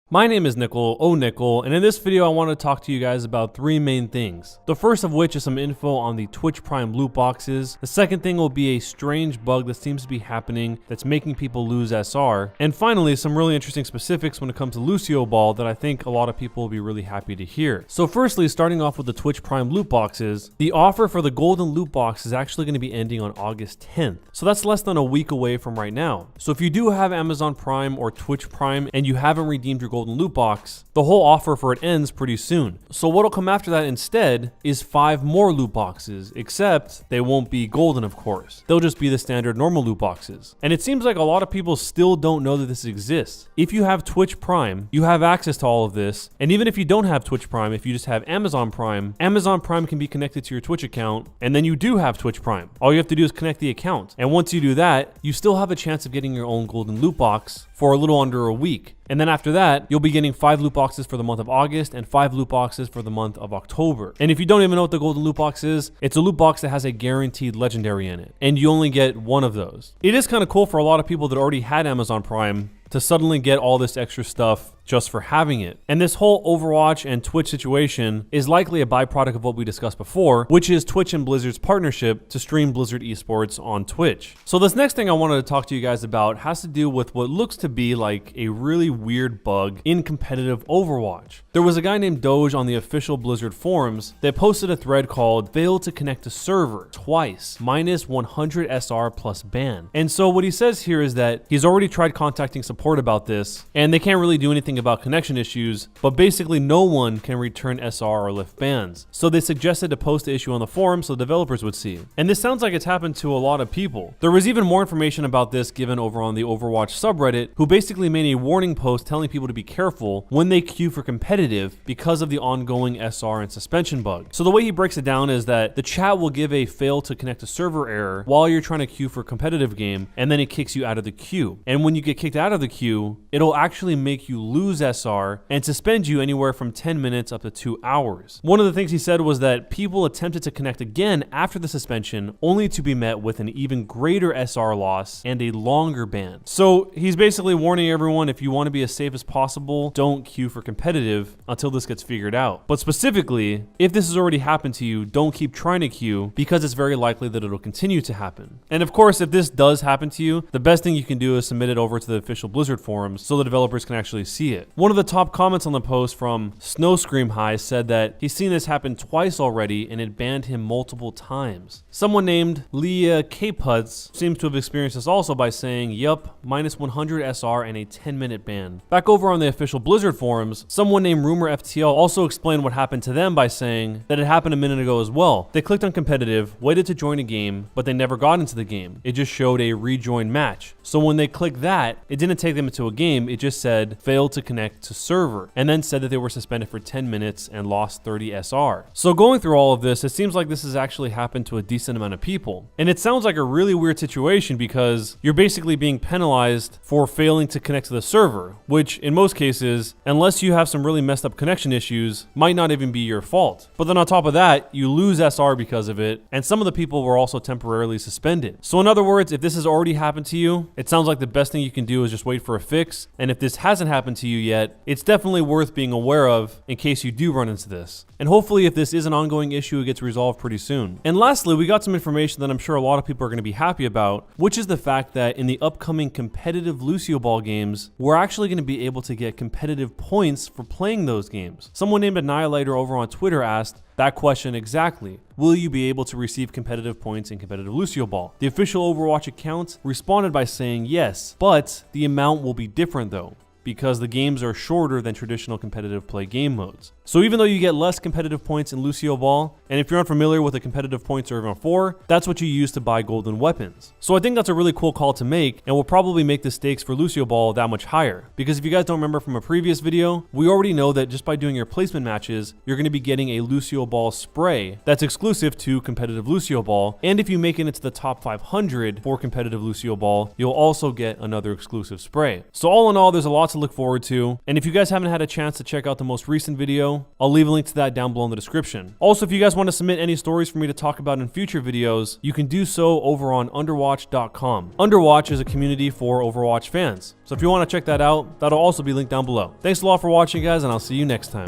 My name is Nickel, and in this video I want to talk to you guys about three main things. The first of which is some info on the Twitch Prime loot boxes. The second thing will be a strange bug that seems to be happening that's making people lose SR. And finally, some really interesting specifics when it comes to Lucio Ball that I think a lot of people will be really happy to hear. So firstly, starting off with the Twitch Prime loot boxes, the offer for the golden loot box is actually going to be ending on August 10th. So that's less than a week away from right now. So if you do have Amazon Prime or Twitch Prime and you haven't redeemed your golden loot box, the whole offer for it ends pretty soon. So what'll come after that instead is 5 more loot boxes, except they won't be golden, of course. They'll just be the standard normal loot boxes. And it seems like a lot of people still don't know that this exists. If you have Twitch Prime, you have access to all of this. And even if you don't have Twitch Prime, if you just have Amazon Prime can be connected to your Twitch account, and then you do have Twitch Prime. All you have to do is connect the account. And once you do that, you still have a chance of getting your own golden loot box for a little under a week. And then after that, you'll be getting 5 loot boxes for the month of August and 5 loot boxes for the month of October. And if you don't even know what the golden loot box is, it's a loot box that has a guaranteed legendary in it. And you only get one of those. It is kind of cool for a lot of people that already had Amazon Prime to suddenly get all this extra stuff just for having it. And this whole Overwatch and Twitch situation is likely a byproduct of what we discussed before, which is Twitch and Blizzard's partnership to stream Blizzard esports on Twitch. So this next thing I wanted to talk to you guys about has to do with what looks to be like a really weird bug in competitive Overwatch. There was a guy named Doge on the official Blizzard forums that posted a thread called "Failed to connect to server twice, minus 100 SR plus ban." And so what he says here is that he's already tried contacting support about this, and they can't really do anything about connection issues, but basically no one can return SR or lift bans. So they suggested to post the issue on the forum so developers would see. And this sounds like it's happened to a lot of people. There was even more information about this given over on the Overwatch subreddit, who basically made a warning post telling people to be careful when they queue for competitive because of the ongoing SR and suspension bug. So the way he breaks it down is that the chat will give a fail to connect to server error while you're trying to queue for a competitive game, and then it kicks you out of the queue. And when you get kicked out of the queue, it'll actually make you lose SR and suspend you anywhere from 10 minutes up to 2 hours. One of the things he said was that people attempted to connect again after the suspension only to be met with an even greater SR loss and a longer ban. So he's basically warning everyone, if you want to be as safe as possible, don't queue for competitive until this gets figured out. But specifically, if this has already happened to you, don't keep trying to queue because it's very likely that it'll continue to happen. And of course, if this does happen to you, the best thing you can do is submit it over to the official Blizzard forums so the developers can actually see it. One of the top comments on the post from Snow Scream High said that he's seen this happen twice already and it banned him multiple times. Someone named Leah K-Putz seems to have experienced this also by saying, "Yup, minus 100 SR and a 10-minute ban." Back over on the official Blizzard forums, someone named Rumor FTL also explained what happened to them by saying that it happened a minute ago as well. They clicked on competitive, waited to join a game, but they never got into the game. It just showed a rejoin match. So when they clicked that, it didn't take them into a game, it just said failed to connect to server, and then said that they were suspended for 10 minutes and lost 30 SR. So going through all of this, it seems like this has actually happened to a decent amount of people. And it sounds like a really weird situation because you're basically being penalized for failing to connect to the server, which in most cases, unless you have some really messed up connection issues, might not even be your fault. But then on top of that, you lose SR because of it, and some of the people were also temporarily suspended. So in other words, if this has already happened to you, it sounds like the best thing you can do is just wait for a fix. And if this hasn't happened to you yet, it's definitely worth being aware of in case you do run into this. And hopefully if this is an ongoing issue, it gets resolved pretty soon. And lastly, we got some information that I'm sure a lot of people are going to be happy about, which is the fact that in the upcoming competitive Lucio Ball games, we're actually going to be able to get competitive points for playing those games. Someone named Annihilator over on Twitter asked that question exactly. Will you be able to receive competitive points in competitive Lucio Ball? The official Overwatch account responded by saying yes, but the amount will be different though, because the games are shorter than traditional competitive play game modes. So even though you get less competitive points in Lucio Ball, and if you're unfamiliar with the competitive points server 4, that's what you use to buy golden weapons. So I think that's a really cool call to make, and will probably make the stakes for Lucio Ball that much higher. Because if you guys don't remember from a previous video, we already know that just by doing your placement matches, you're going to be getting a Lucio Ball spray that's exclusive to competitive Lucio Ball, and if you make it into the top 500 for competitive Lucio Ball, you'll also get another exclusive spray. So all in all, there's a lot to to look forward to. And if you guys haven't had a chance to check out the most recent video, I'll leave a link to that down below in the description. Also, if you guys want to submit any stories for me to talk about in future videos, you can do so over on underwatch.com. Underwatch is a community for Overwatch fans. So if you want to check that out, that'll also be linked down below. Thanks a lot for watching, guys, and I'll see you next time.